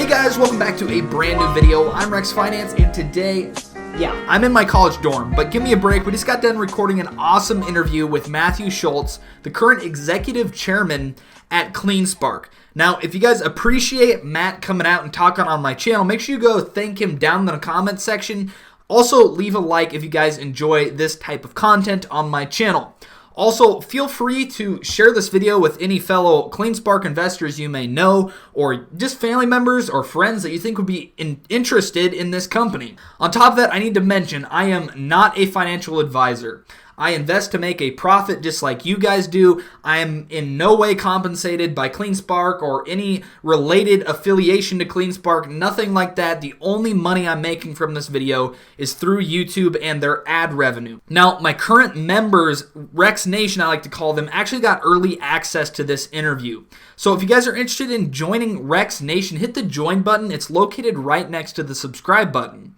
Hey guys, welcome back to a brand new video. I'm RexFinance, and today, I'm in my college dorm, but give me a break. We just got done recording an awesome interview with Matthew Schultz, the current executive chairman at CleanSpark. Now, if you guys appreciate Matt coming out and talking on my channel, make sure you go thank him down in the comment section. Also, leave a like if you guys enjoy this type of content on my channel. Also, feel free to share this video with any fellow CleanSpark investors you may know, or just family members or friends that you think would be interested in this company. On top of that, I need to mention I am not a financial advisor. I invest to make a profit just like you guys do. I am in no way compensated by CleanSpark or any related affiliation to CleanSpark, nothing like that. The only money I'm making from this video is through YouTube and their ad revenue. Now, my current members, Rex Nation I like to call them, actually got early access to this interview. So if you guys are interested in joining Rex Nation, hit the join button. It's located right next to the subscribe button.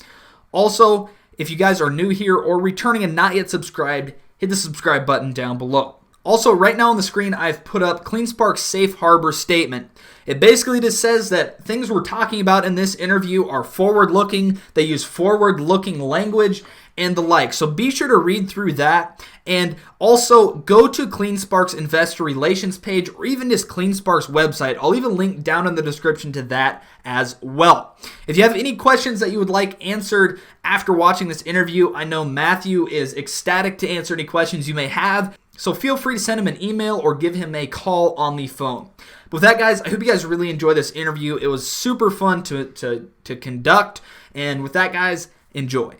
Also, if you guys are new here or returning and not yet subscribed, hit the subscribe button down below. Also, right now on the screen, I've put up CleanSpark's safe harbor statement. It basically just says that things we're talking about in this interview are forward-looking. They use forward-looking language and the like. So be sure to read through that. And also go to CleanSpark's investor relations page or even just CleanSpark's website. I'll leave a link down in the description to that as well. If you have any questions that you would like answered after watching this interview, I know Matthew is ecstatic to answer any questions you may have. So feel free to send him an email or give him a call on the phone. But with that, guys, I hope you guys really enjoy this interview. It was super fun to conduct. And with that, guys, enjoy.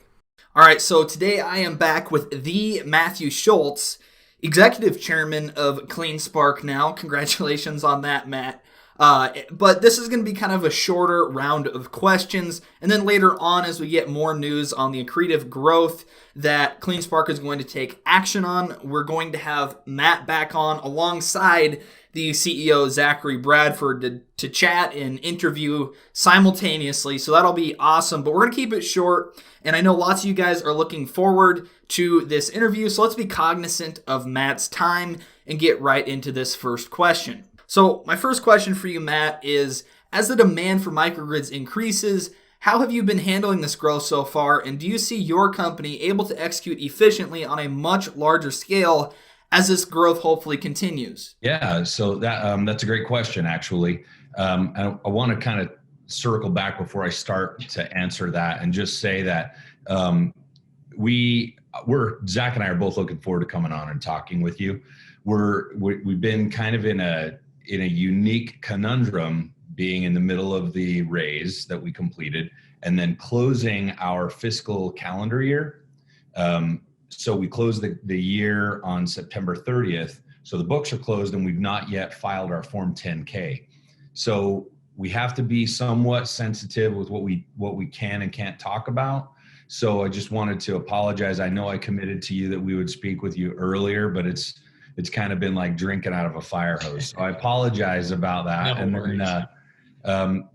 All right, so today I am back with the Matthew Schultz, executive chairman of CleanSpark now. Congratulations on that, Matt. But this is going to be kind of a shorter round of questions. And then later on, as we get more news on the accretive growth that CleanSpark is going to take action on, we're going to have Matt back on alongside the CEO, Zachary Bradford, to chat and interview simultaneously. So that'll be awesome. But we're going to keep it short. And I know lots of you guys are looking forward to this interview. So let's be cognizant of Matt's time and get right into this first question. So my first question for you, Matt, is as the demand for microgrids increases, how have you been handling this growth so far? And do you see your company able to execute efficiently on a much larger scale as this growth hopefully continues? Yeah, so that's a great question, actually. I want to kind of circle back before I start to answer that and just say that Zach and I are both looking forward to coming on and talking with you. We've been kind of in a unique conundrum, being in the middle of the raise that we completed and then closing our fiscal calendar year. So we closed the year on September 30th. So the books are closed and we've not yet filed our Form 10K. So we have to be somewhat sensitive with what we can and can't talk about. So I just wanted to apologize. I know I committed to you that we would speak with you earlier, but it's kind of been like drinking out of a fire hose. So I apologize about that. No worries.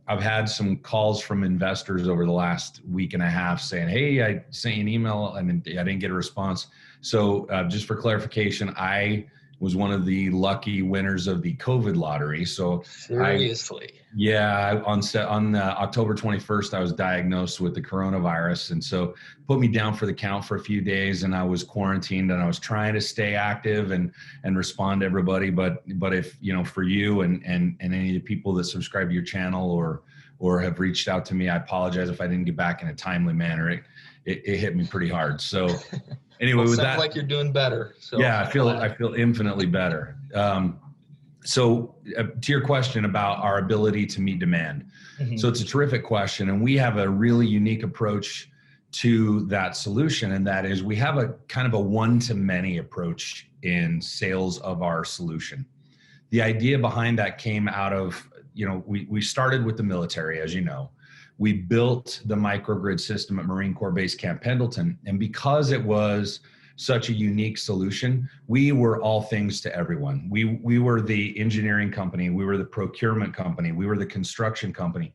I've had some calls from investors over the last week and a half saying, hey, I sent you an email and I didn't get a response. So just for clarification, I was one of the lucky winners of the COVID lottery. So seriously? On October 21st, I was diagnosed with the coronavirus. And so put me down for the count for a few days and I was quarantined and I was trying to stay active and respond to everybody. But if, for you and any of the people that subscribe to your channel or have reached out to me, I apologize if I didn't get back in a timely manner. It hit me pretty hard. So anyway, with that, like you're doing better. So yeah, I feel infinitely better. So to your question about our ability to meet demand. Mm-hmm. So it's a terrific question. And we have a really unique approach to that solution. And that is we have a kind of a one-to-many approach in sales of our solution. The idea behind that came out of, we started with the military, as you know. We built the microgrid system at Marine Corps Base Camp Pendleton. And because it was such a unique solution, we were all things to everyone. We were the engineering company, we were the procurement company, we were the construction company.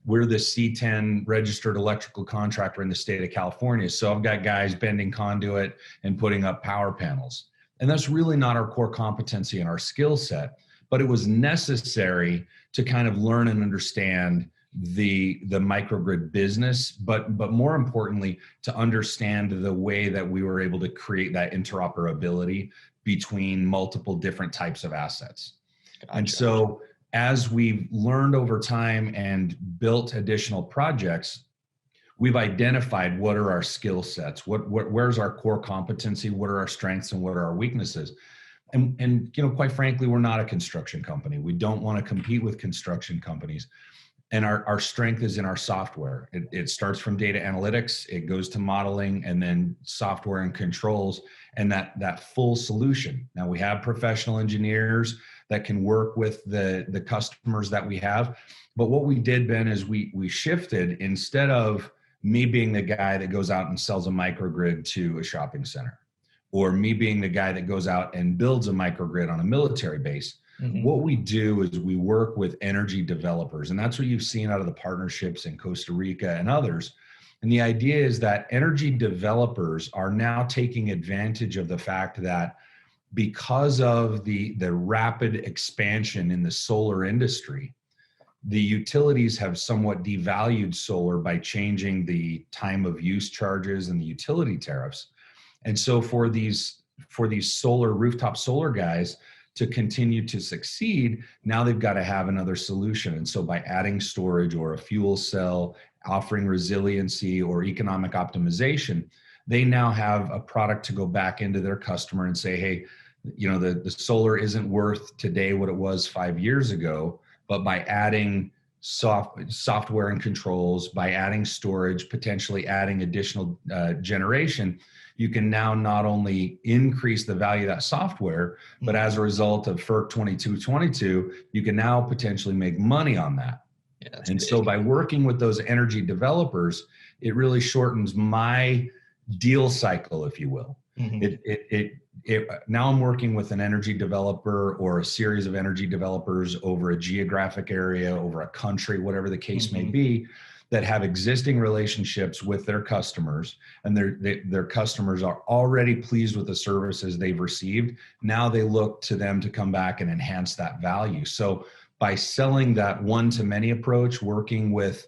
We're the C10 registered electrical contractor in the state of California. So I've got guys bending conduit and putting up power panels. And that's really not our core competency and our skill set, but it was necessary to kind of learn and understand the microgrid business, but more importantly, to understand the way that we were able to create that interoperability between multiple different types of assets. Gotcha. And so as we've learned over time and built additional projects, we've identified what are our skill sets, where's our core competency, what are our strengths and what are our weaknesses. And quite frankly, we're not a construction company. We don't want to compete with construction companies. And our strength is in our software. It starts from data analytics, it goes to modeling, and then software and controls, and that full solution. Now we have professional engineers that can work with the customers that we have. But what we did, Ben, is we shifted. Instead of me being the guy that goes out and sells a microgrid to a shopping center, or me being the guy that goes out and builds a microgrid on a military base, what we do is we work with energy developers. And that's what you've seen out of the partnerships in Costa Rica and others. And the idea is that energy developers are now taking advantage of the fact that because of the rapid expansion in the solar industry, the utilities have somewhat devalued solar by changing the time of use charges and the utility tariffs. And so for these rooftop solar guys to continue to succeed, now they've got to have another solution. And so by adding storage or a fuel cell, offering resiliency or economic optimization, they now have a product to go back into their customer and say, hey, the solar isn't worth today what it was 5 years ago, but by adding software and controls, by adding storage, potentially adding additional generation, you can now not only increase the value of that software, but as a result of FERC 2222, you can now potentially make money on that. Yeah, and big. So by working with those energy developers, it really shortens my deal cycle, if you will. Now I'm working with an energy developer or a series of energy developers over a geographic area, over a country, whatever the case may be, that have existing relationships with their customers, and their customers are already pleased with the services they've received. Now they look to them to come back and enhance that value. So by selling that one-to-many approach, working with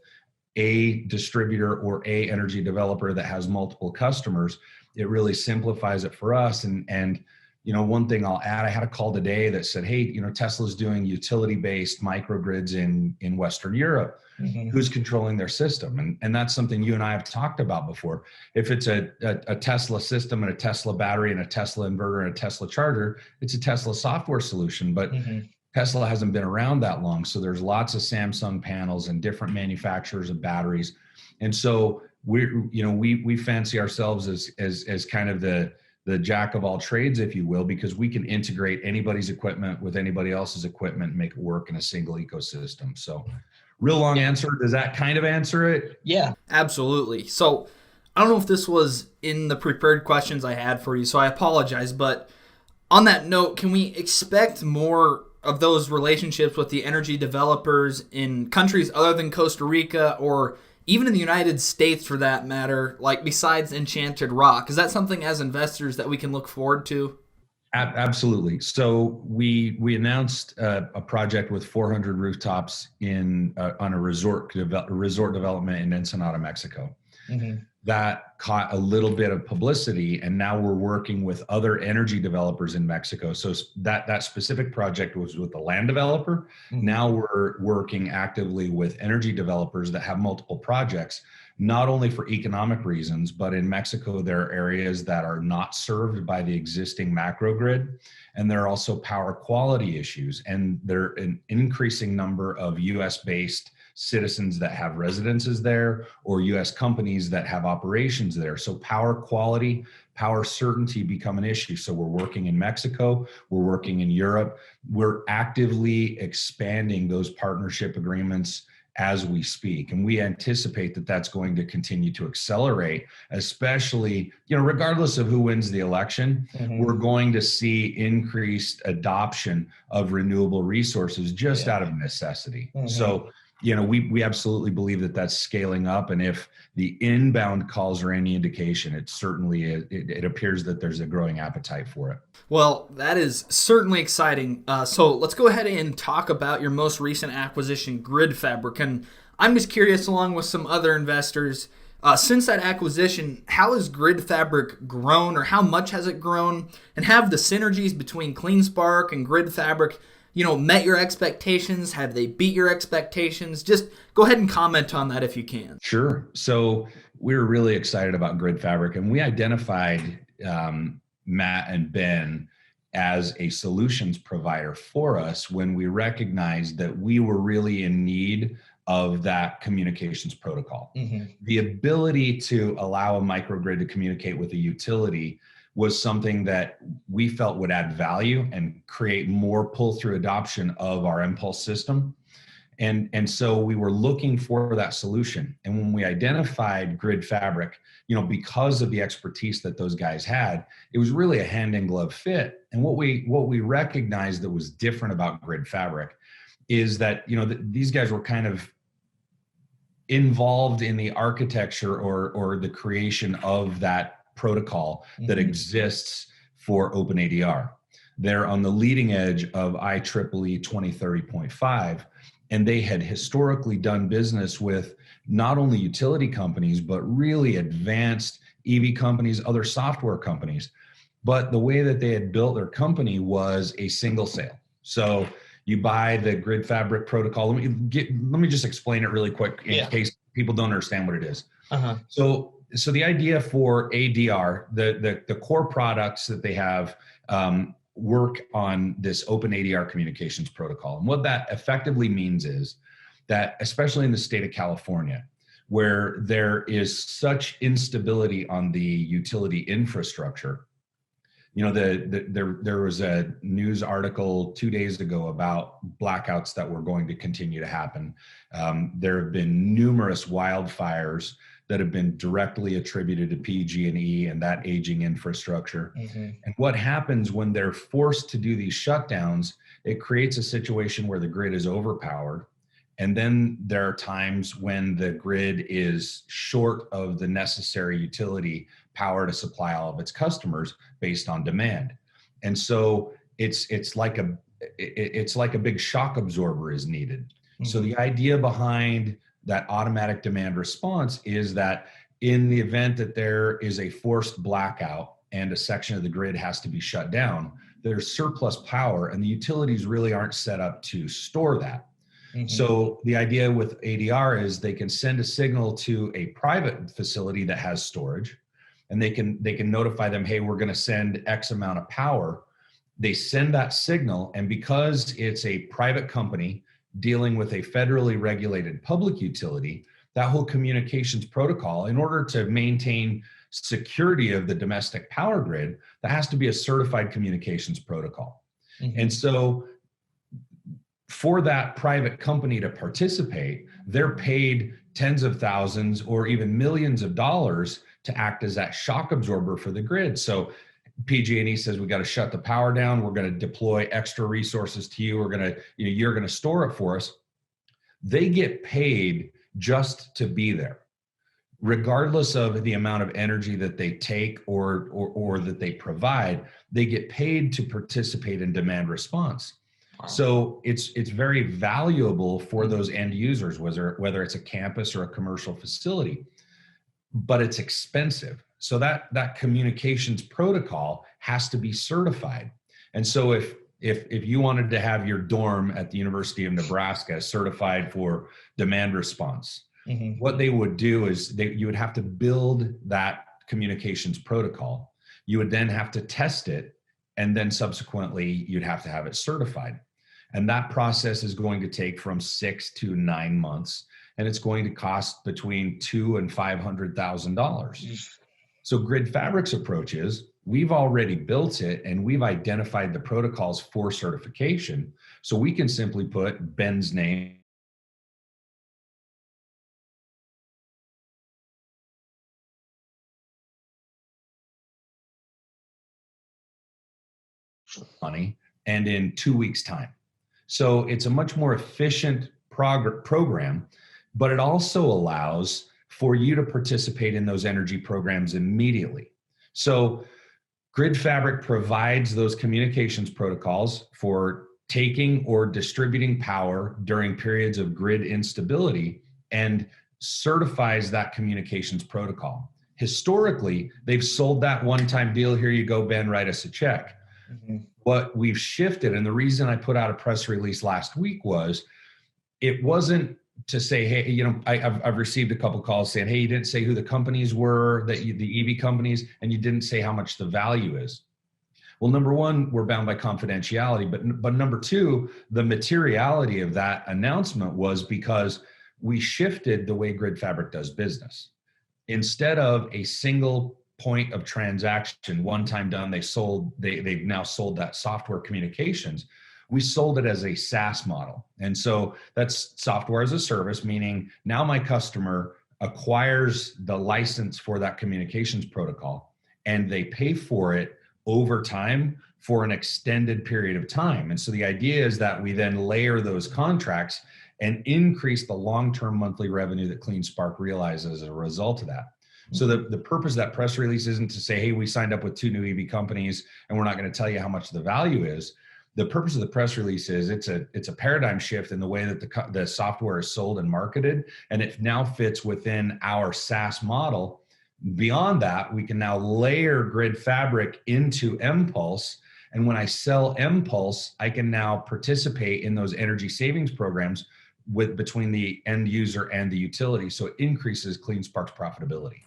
a distributor or a energy developer that has multiple customers, it really simplifies it for us. And one thing I'll add, I had a call today that said, hey, Tesla's doing utility-based microgrids in Western Europe. Who's controlling their system? And that's something you and I have talked about before. If it's a Tesla system and a Tesla battery and a Tesla inverter and a Tesla charger, it's a Tesla software solution, but Tesla hasn't been around that long. So there's lots of Samsung panels and different manufacturers of batteries. And so we fancy ourselves as kind of the jack of all trades, if you will, because we can integrate anybody's equipment with anybody else's equipment and make it work in a single ecosystem. So real long answer. Does that kind of answer it? Yeah, absolutely. So I don't know if this was in the prepared questions I had for you, so I apologize. But on that note, can we expect more of those relationships with the energy developers in countries other than Costa Rica, or even in the United States for that matter, like besides Enchanted Rock? Is that something as investors that we can look forward to? Absolutely. So we announced a project with 400 rooftops on a resort development in Ensenada, Mexico. That caught a little bit of publicity, and now we're working with other energy developers in Mexico. So that specific project was with the land developer. Now we're working actively with energy developers that have multiple projects, not only for economic reasons, but in Mexico, there are areas that are not served by the existing macro grid. And there are also power quality issues. And there are an increasing number of US-based citizens that have residences there, or US companies that have operations there. So power quality, power certainty become an issue. So we're working in Mexico, we're working in Europe. We're actively expanding those partnership agreements as we speak. And we anticipate that that's going to continue to accelerate, especially, regardless of who wins the election, we're going to see increased adoption of renewable resources just out of necessity. So we absolutely believe that that's scaling up. And if the inbound calls are any indication, it certainly it appears that there's a growing appetite for it. Well, that is certainly exciting. So let's go ahead and talk about your most recent acquisition, GridFabric. And I'm just curious, along with some other investors, since that acquisition, how has GridFabric grown, or how much has it grown? And have the synergies between CleanSpark and GridFabric, met your expectations? Have they beat your expectations? Just go ahead and comment on that if you can. Sure. So we're really excited about GridFabric, and we identified Matt and Ben as a solutions provider for us when we recognized that we were really in need of that communications protocol. Mm-hmm. The ability to allow a microgrid to communicate with a utility was something that we felt would add value and create more pull-through adoption of our Impulse system. And so we were looking for that solution. And when we identified GridFabric, because of the expertise that those guys had, it was really a hand in glove fit. And what we recognized that was different about GridFabric is that, these guys were kind of involved in the architecture or the creation of that protocol that exists for OpenADR. They're on the leading edge of IEEE 2030.5. And they had historically done business with not only utility companies, but really advanced EV companies, other software companies. But the way that they had built their company was a single sale. So you buy the GridFabric protocol. Let me just explain it really quick in case people don't understand what it is. Uh-huh. So the idea for ADR, the core products that they have, work on this OpenADR communications protocol. And what that effectively means is that, especially in the state of California, where there is such instability on the utility infrastructure, there was a news article 2 days ago about blackouts that were going to continue to happen. There have been numerous wildfires that have been directly attributed to PG&E and that aging infrastructure. Mm-hmm. And what happens when they're forced to do these shutdowns, it creates a situation where the grid is overpowered. And then there are times when the grid is short of the necessary utility power to supply all of its customers based on demand. And so it's like a big shock absorber is needed. Mm-hmm. So the idea behind that automatic demand response is that in the event that there is a forced blackout and a section of the grid has to be shut down, there's surplus power and the utilities really aren't set up to store that. Mm-hmm. So the idea with ADR is they can send a signal to a private facility that has storage, and they can notify them, hey, we're going to send X amount of power. They send that signal, and because it's a private company dealing with a federally regulated public utility, that whole communications protocol, in order to maintain security of the domestic power grid, that has to be a certified communications protocol. Mm-hmm. And so for that private company to participate, they're paid tens of thousands or even millions of dollars to act as that shock absorber for the grid. So PG&E says, we got to shut the power down. We're going to deploy extra resources to you. We're going to, you're going to store it for us. They get paid just to be there, regardless of the amount of energy that they take or that they provide. They get paid to participate in demand response. Wow. So it's very valuable for those end users, whether it's a campus or a commercial facility, but it's expensive. So that communications protocol has to be certified. And so if you wanted to have your dorm at the University of Nebraska certified for demand response, mm-hmm. what they would do is you would have to build that communications protocol. You would then have to test it, and then subsequently you'd have to have it certified. And that process is going to take from 6 to 9 months, and it's going to cost between $200,000 and $500,000. So GridFabric's approach is, we've already built it and we've identified the protocols for certification. So we can simply put Ben's name money and in 2 weeks' time. So it's a much more efficient program, but it also allows for you to participate in those energy programs immediately. So GridFabric provides those communications protocols for taking or distributing power during periods of grid instability and certifies that communications protocol. Historically, they've sold that one-time deal. Here you go, Ben, write us a check. What we've shifted, and the reason I put out a press release last week was, it wasn't to say, hey, you know, I've received a couple calls saying, hey, you didn't say who the companies were, the EV companies, and you didn't say how much the value is. Well, number one, we're bound by confidentiality, but number two, the materiality of that announcement was because we shifted the way GridFabric does business. Instead of a single point of transaction, one time done, they've now sold that software communications. We sold it as a SaaS model. And so that's software as a service, meaning now my customer acquires the license for that communications protocol and they pay for it over time for an extended period of time. And so the idea is that we then layer those contracts and increase the long-term monthly revenue that CleanSpark realizes as a result of that. So the purpose of that press release isn't to say, hey, we signed up with 2 new EV companies and we're not going to tell you how much the value is. The purpose of the press release is it's a paradigm shift in the way that the software is sold and marketed, and it now fits within our SaaS model. Beyond that, we can now layer GridFabric into mPulse, and when I sell mPulse, I can now participate in those energy savings programs between the end user and the utility, so it increases CleanSpark's profitability.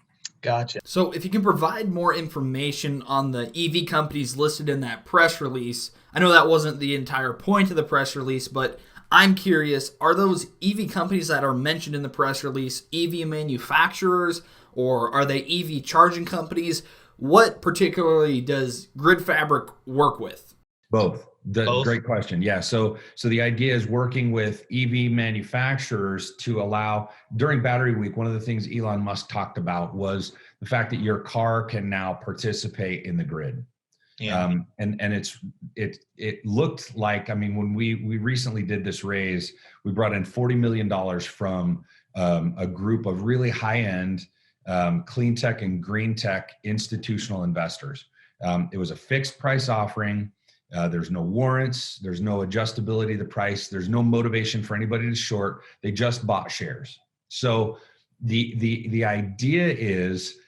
Gotcha. So if you can provide more information on the EV companies listed in that press release, I know that wasn't the entire point of the press release, but I'm curious, are those EV companies that are mentioned in the press release EV manufacturers, or are they EV charging companies? What particularly does GridFabric work with? Both. Great question. Yeah. So the idea is working with EV manufacturers to allow, during Battery Week, one of the things Elon Musk talked about was the fact that your car can now participate in the grid. Yeah. And it looked like, I mean, when we recently did this raise, we brought in $40 million from a group of really high-end clean tech and green tech institutional investors. It was a fixed price offering. There's no warrants, there's no adjustability of the price, there's no motivation for anybody to short. They just bought shares. So the idea is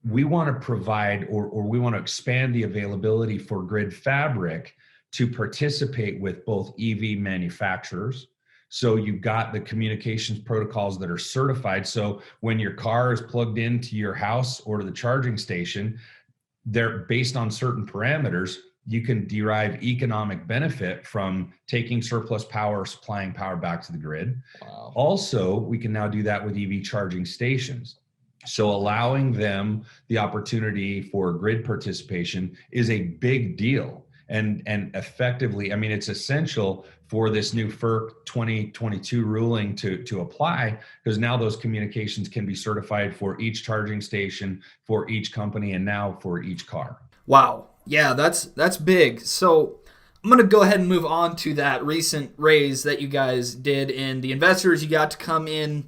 we want to provide or we want to expand the availability for GridFabric to participate with both EV manufacturers. So you've got the communications protocols that are certified. So when your car is plugged into your house or to the charging station, they're based on certain parameters. You can derive economic benefit from taking surplus power, supplying power back to the grid. Wow. Also, we can now do that with EV charging stations. So allowing them the opportunity for grid participation is a big deal. And effectively, I mean, it's essential for this new FERC 2022 ruling to apply, because now those communications can be certified for each charging station, for each company, and now for each car. Wow. Yeah, that's big. So I'm going to go ahead and move on to that recent raise that you guys did and the investors you got to come in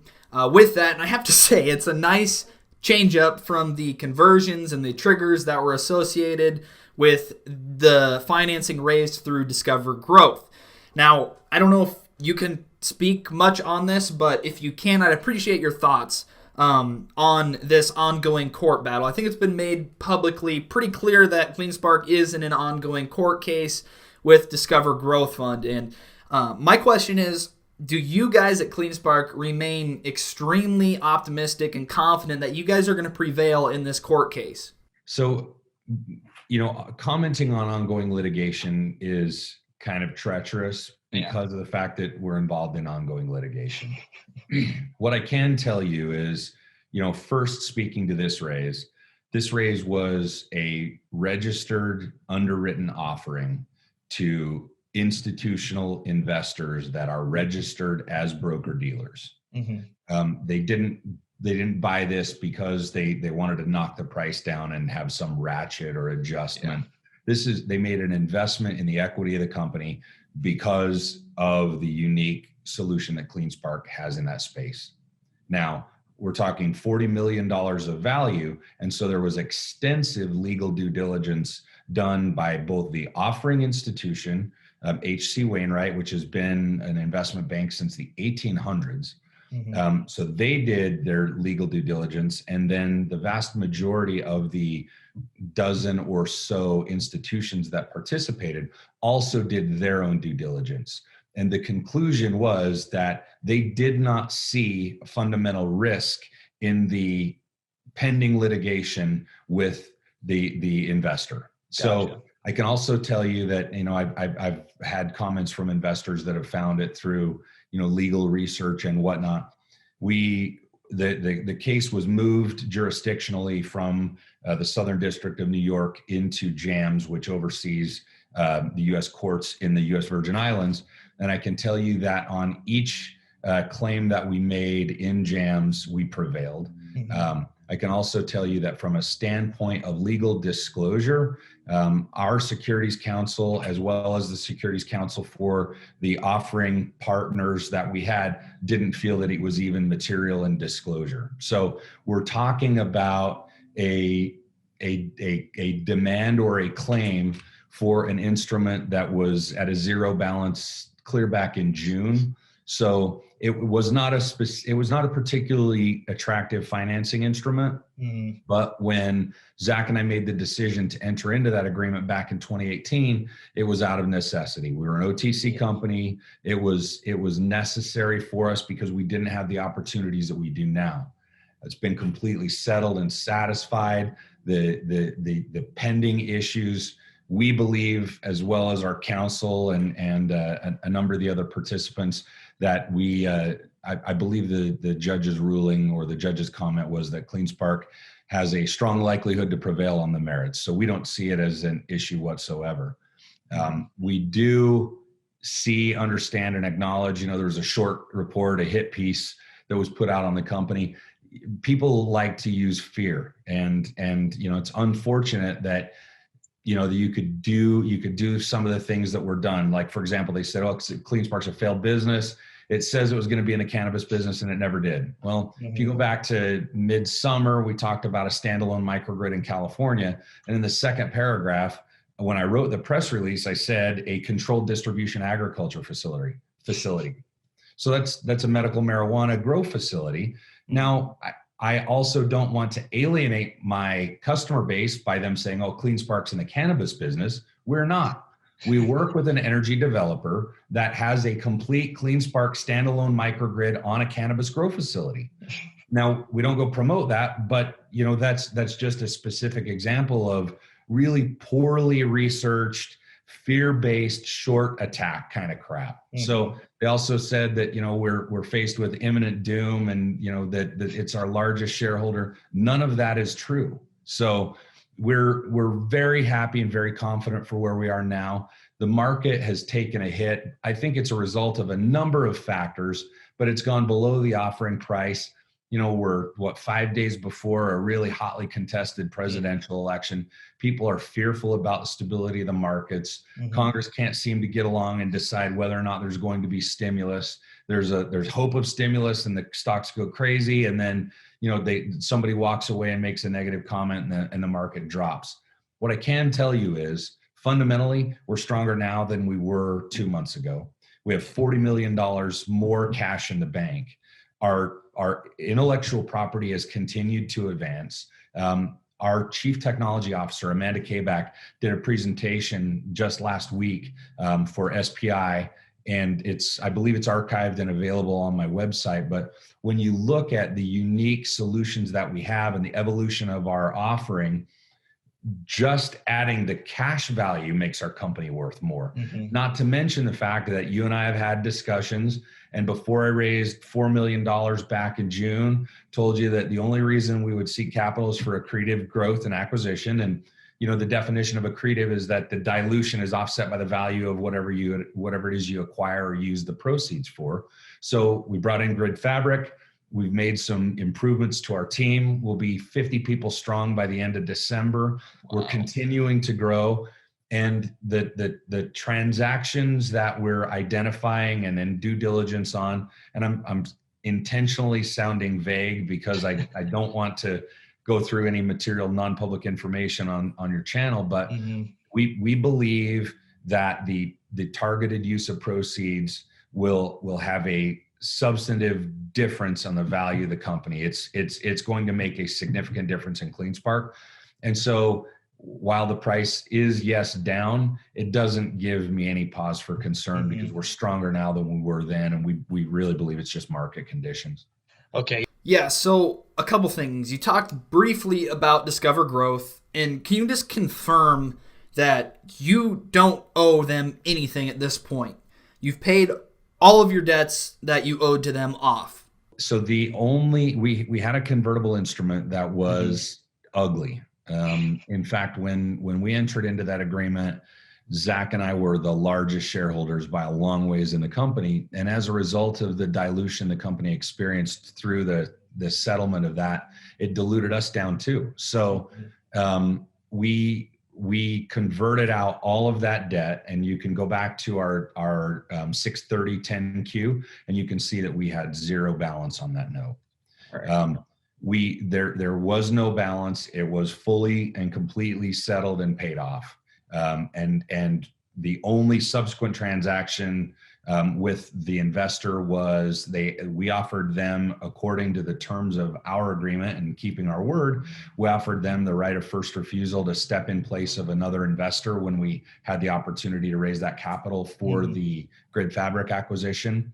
with that. And I have to say, it's a nice change up from the conversions and the triggers that were associated with the financing raised through Discover Growth. Now, I don't know if you can speak much on this, but if you can, I'd appreciate your thoughts on this ongoing court battle. I think it's been made publicly pretty clear that CleanSpark is in an ongoing court case with Discover Growth Fund. And my question is, do you guys at CleanSpark remain extremely optimistic and confident that you guys are going to prevail in this court case? So, you know, commenting on ongoing litigation is kind of treacherous because of the fact that we're involved in ongoing litigation. What I can tell you is, you know, first speaking to this raise was a registered underwritten offering to institutional investors that are registered as broker dealers. Mm-hmm. They didn't buy this because they wanted to knock the price down and have some ratchet or adjustment. They made an investment in the equity of the company because of the unique solution that CleanSpark has in that space. Now, we're talking $40 million of value. And so there was extensive legal due diligence done by both the offering institution, H.C. Wainwright, which has been an investment bank since the 1800s. So they did their legal due diligence, and then the vast majority of the dozen or so institutions that participated also did their own due diligence. And the conclusion was that they did not see fundamental risk in the pending litigation with the investor. Gotcha. So I can also tell you that, I've had comments from investors that have found it through, legal research and whatnot. The case was moved jurisdictionally from the Southern District of New York into JAMS, which oversees the U.S. courts in the U.S. Virgin Islands. And I can tell you that on each claim that we made in JAMS, we prevailed. I can also tell you that from a standpoint of legal disclosure, our securities counsel, as well as the securities counsel for the offering partners that we had, didn't feel that it was even material in disclosure. So we're talking about a demand or a claim for an instrument that was at a zero balance clear back in June. So it was not a particularly attractive financing instrument. But when Zach and I made the decision to enter into that agreement back in 2018, it was out of necessity. We were an OTC company. It was necessary for us because we didn't have the opportunities that we do now. It's been completely settled and satisfied. The pending issues, we believe, as well as our counsel and a number of the other participants, that I believe the judge's ruling or the judge's comment was that CleanSpark has a strong likelihood to prevail on the merits. So we don't see it as an issue whatsoever. We do see, understand, and acknowledge, there was a short report, a hit piece that was put out on the company. People like to use fear, and it's unfortunate that you could do some of the things that were done. Like, for example, they said, CleanSpark's a failed business. It says it was going to be in the cannabis business, and it never did. Well, if you go back to midsummer, we talked about a standalone microgrid in California. And in the second paragraph, when I wrote the press release, I said a controlled distribution agriculture facility. So that's a medical marijuana grow facility. Now, I also don't want to alienate my customer base by them saying, CleanSpark's in the cannabis business. We're not. We work with an energy developer that has a complete CleanSpark standalone microgrid on a cannabis grow facility. Now, we don't go promote that, but that's just a specific example of really poorly researched, fear-based, short attack kind of crap. So they also said that we're faced with imminent doom, and that it's our largest shareholder. None of that is true. So we're very happy and very confident for where we are now. The market has taken a hit. I think it's a result of a number of factors, but it's gone below the offering price. We're 5 days before a really hotly contested presidential election. People are fearful about the stability of the markets. Congress can't seem to get along and decide whether or not there's going to be stimulus. There's hope of stimulus, and the stocks go crazy, and then somebody walks away and makes a negative comment, and the market drops. What I can tell you is, fundamentally, we're stronger now than we were 2 months ago. We have $40 million more cash in the bank. Our intellectual property has continued to advance. Our chief technology officer, Amanda Kabak, did a presentation just last week for SPI, and I believe it's archived and available on my website. But when you look at the unique solutions that we have and the evolution of our offering, just adding the cash value makes our company worth more. Not to mention the fact that you and I have had discussions, and before I raised $4 million back in June, told you that the only reason we would seek capital is for accretive growth and acquisition. And the definition of accretive is that the dilution is offset by the value of whatever it is you acquire or use the proceeds for. So we brought in GridFabric. We've made some improvements to our team. We'll be 50 people strong by the end of December. Wow. We're continuing to grow. And the transactions that we're identifying and in due diligence on, and I'm intentionally sounding vague because I don't want to go through any material non-public information on your channel, but we believe that the targeted use of proceeds will have a substantive difference on the value of the company. It's going to make a significant difference in CleanSpark. And so while the price is, yes, down, it doesn't give me any pause for concern because we're stronger now than we were then. And we really believe it's just market conditions. Okay. Yeah. So a couple things. You talked briefly about Discover Growth, and can you just confirm that you don't owe them anything at this point? You've paid all of your debts that you owed to them off. So we had a convertible instrument that was ugly. In fact, when we entered into that agreement, Zach and I were the largest shareholders by a long ways in the company. And as a result of the dilution the company experienced through the settlement of that, it diluted us down too. So we converted out all of that debt, and you can go back to our 6/30 10Q, and you can see that we had zero balance on that note. Right. There was no balance. It was fully and completely settled and paid off. And the only subsequent transaction with the investor was we offered them, according to the terms of our agreement and keeping our word, we offered them the right of first refusal to step in place of another investor when we had the opportunity to raise that capital for the GridFabric acquisition.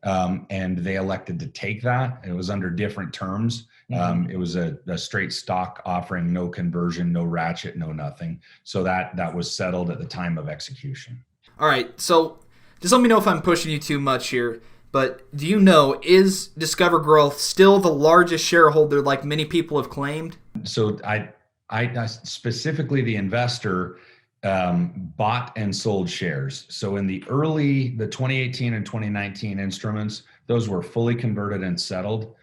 And they elected to take that. It was under different terms. It was a straight stock offering, no conversion, no ratchet, no nothing. So that was settled at the time of execution. All right. So just let me know if I'm pushing you too much here, but do you know, is Discover Growth still the largest shareholder like many people have claimed? So I specifically, the investor bought and sold shares. So in the 2018 and 2019 instruments, those were fully converted and settled.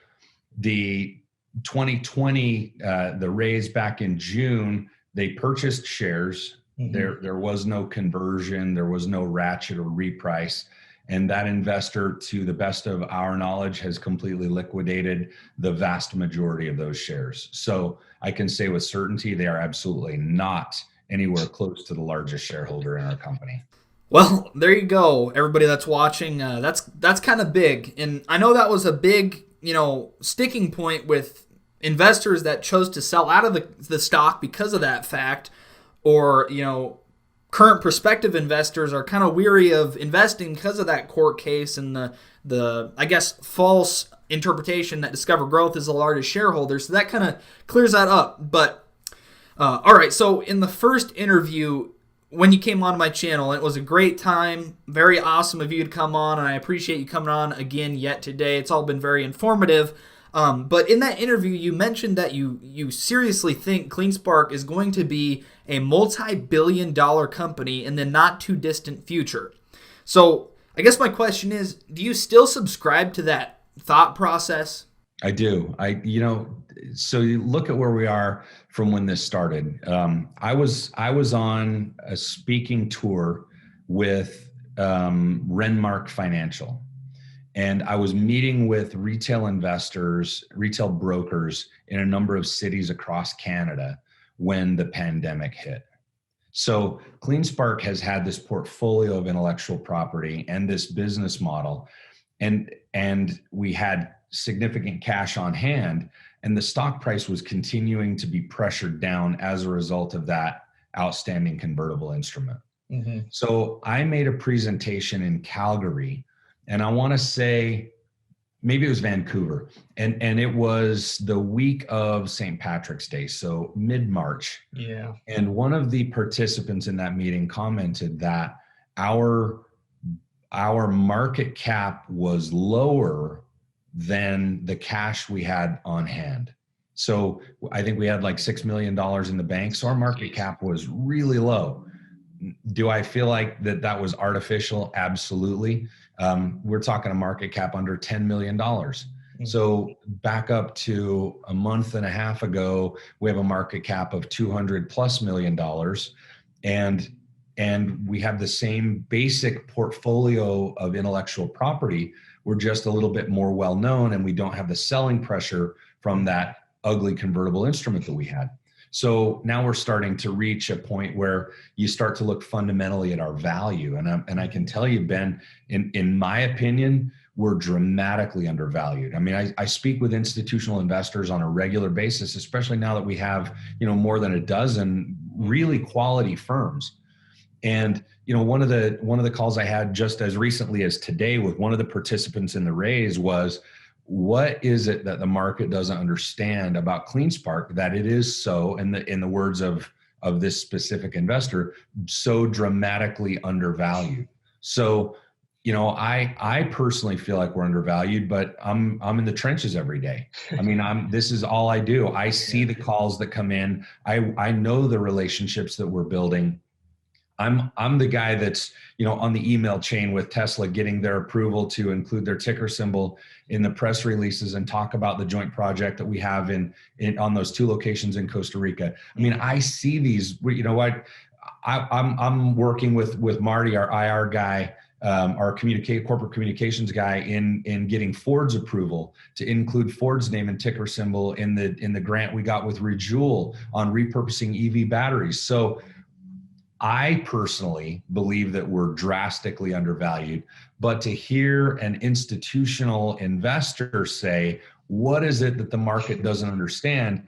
The 2020, the raise back in June, they purchased shares. There was no conversion, there was no ratchet or reprice. And that investor, to the best of our knowledge, has completely liquidated the vast majority of those shares. So I can say with certainty, they are absolutely not anywhere close to the largest shareholder in our company. Well, there you go, everybody that's watching. That's kind of big, and I know that was a big, sticking point with investors that chose to sell out of the stock because of that fact, or current prospective investors are kind of weary of investing because of that court case and the I guess false interpretation that Discover Growth is the largest shareholder. So that kind of clears that up, but. All right, so in the first interview, when you came on my channel, it was a great time, very awesome of you to come on, and I appreciate you coming on again yet today. It's all been very informative. But in that interview, you mentioned that you seriously think CleanSpark is going to be a multi-billion-dollar company in the not-too-distant future. So I guess my question is, do you still subscribe to that thought process? I do. So you look at where we are from when this started. I was on a speaking tour with Renmark Financial, and I was meeting with retail investors, retail brokers in a number of cities across Canada when the pandemic hit. So CleanSpark has had this portfolio of intellectual property and this business model, and we had significant cash on hand, and the stock price was continuing to be pressured down as a result of that outstanding convertible instrument. So I made a presentation in Calgary, and I want to say maybe it was Vancouver, and it was the week of St. Patrick's Day, so mid-March. Yeah. And one of the participants in that meeting commented that our market cap was lower than the cash we had on hand. So I think we had like $6 million in the bank. So our market cap was really low. Do I feel like that was artificial? Absolutely. We're talking a market cap under $10 million. So back up to a month and a half ago, we have a market cap of $200+ million. And and we have the same basic portfolio of intellectual property. We're just a little bit more well known, and we don't have the selling pressure from that ugly convertible instrument that we had. So now we're starting to reach a point where you start to look fundamentally at our value. And I can tell you, Ben, in my opinion, we're dramatically undervalued. I mean, I speak with institutional investors on a regular basis, especially now that we have, more than a dozen really quality firms. And, one of the calls I had just as recently as today with one of the participants in the raise was, what is it that the market doesn't understand about CleanSpark that it is so, in the words of this specific investor, so dramatically undervalued? So, I personally feel like we're undervalued, but I'm in the trenches every day. I mean, this is all I do. I see the calls that come in. I know the relationships that we're building. I'm the guy that's, on the email chain with Tesla, getting their approval to include their ticker symbol in the press releases and talk about the joint project that we have on those 2 locations in Costa Rica. I mean, I see these, I'm working with Marty, our IR guy, our corporate communications guy, in getting Ford's approval to include Ford's name and ticker symbol in the grant we got with Rejoule on repurposing EV batteries. So I personally believe that we're drastically undervalued, but to hear an institutional investor say, what is it that the market doesn't understand,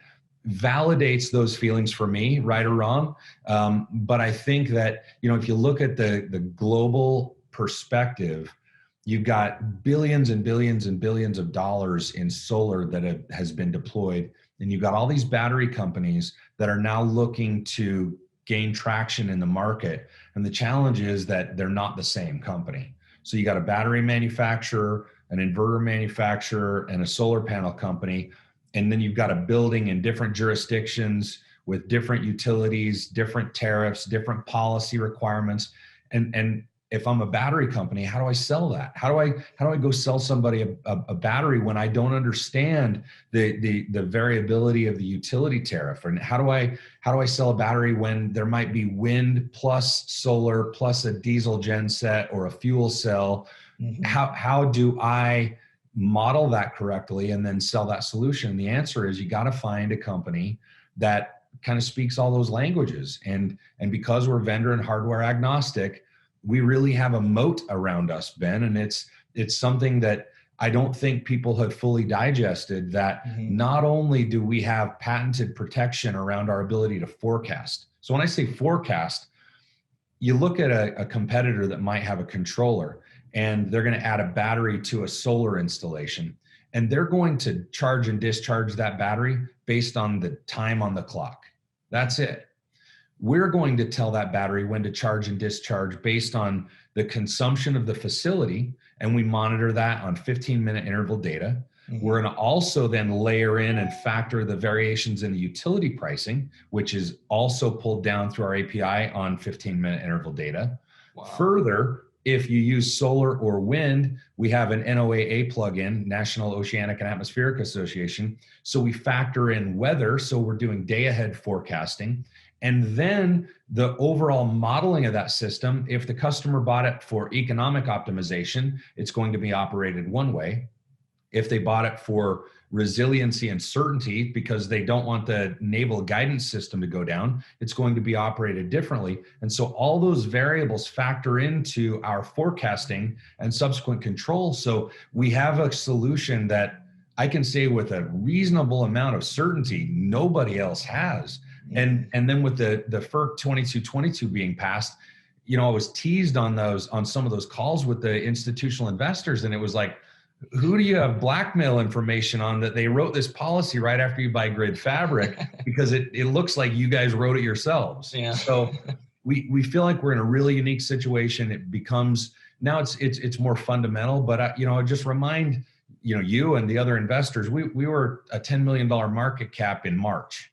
validates those feelings for me, right or wrong. But I think that, if you look at the global perspective, you've got billions and billions and billions of dollars in solar that has been deployed. And you've got all these battery companies that are now looking to gain traction in the market. And the challenge is that they're not the same company. So you got a battery manufacturer, an inverter manufacturer, and a solar panel company. And then you've got a building in different jurisdictions with different utilities, different tariffs, different policy requirements. And if I'm a battery company, how do I sell that? How do I go sell somebody a battery when I don't understand the variability of the utility tariff? And how do I sell a battery when there might be wind plus solar plus a diesel gen set or a fuel cell? Mm-hmm. How do I model that correctly and then sell that solution? And the answer is, you got to find a company that kind of speaks all those languages. And because we're vendor and hardware agnostic, we really have a moat around us, Ben. And it's something that I don't think people have fully digested, that not only do we have patented protection around our ability to forecast. So when I say forecast, you look at a competitor that might have a controller and they're going to add a battery to a solar installation, and they're going to charge and discharge that battery based on the time on the clock. That's it. We're going to tell that battery when to charge and discharge based on the consumption of the facility, and we monitor that on 15-minute interval data. Mm-hmm. We're going to also then layer in and factor the variations in the utility pricing, which is also pulled down through our API on 15-minute interval data. Wow. Further, if you use solar or wind, we have an NOAA plugin, National Oceanic and Atmospheric Association. So we factor in weather. So we're doing day-ahead forecasting. And then the overall modeling of that system, if the customer bought it for economic optimization, it's going to be operated one way. If they bought it for resiliency and certainty because they don't want the naval guidance system to go down, it's going to be operated differently. And so all those variables factor into our forecasting and subsequent control. So we have a solution that I can say with a reasonable amount of certainty nobody else has. And then with the FERC 2222 being passed, I was teased on some of those calls with the institutional investors, and it was like, who do you have blackmail information on that they wrote this policy right after you buy GridFabric? Because it looks like you guys wrote it yourselves. Yeah. So we feel like we're in a really unique situation. It becomes, now it's more fundamental, but I just remind you and the other investors, we were a $10 million market cap in March.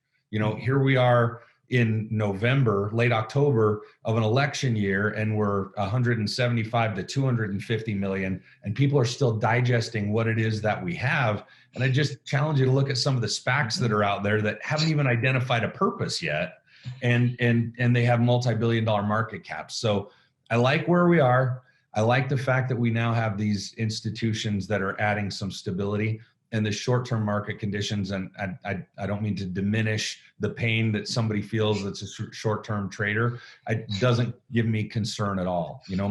Here we are in November, late October of an election year, and we're 175 to 250 million, and people are still digesting what it is that we have. And I just challenge you to look at some of the SPACs that are out there that haven't even identified a purpose yet. and they have multi-billion-dollar market caps. So I like where we are. I like the fact that we now have these institutions that are adding some stability and the short-term market conditions. And I don't mean to diminish the pain that somebody feels that's a short-term trader. It doesn't give me concern at all. You know,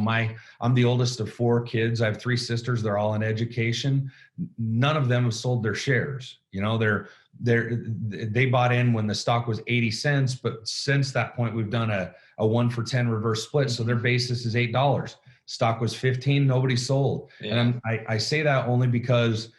I'm the oldest of 4 kids. I have 3 sisters. They're all in education. None of them have sold their shares. You know, they bought in when the stock was 80 cents, but since that point, we've done a 1-for-10 reverse split. So their basis is $8. Stock was 15, nobody sold. Yeah. And I say that only because,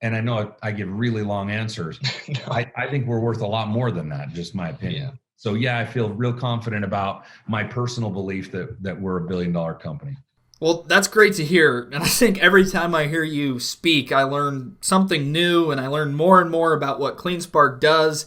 and I know I give really long answers. No. I think we're worth a lot more than that, just my opinion. Yeah. So yeah, I feel real confident about my personal belief that we're $1 billion company. Well, that's great to hear. And I think every time I hear you speak, I learn something new and I learn more and more about what CleanSpark does.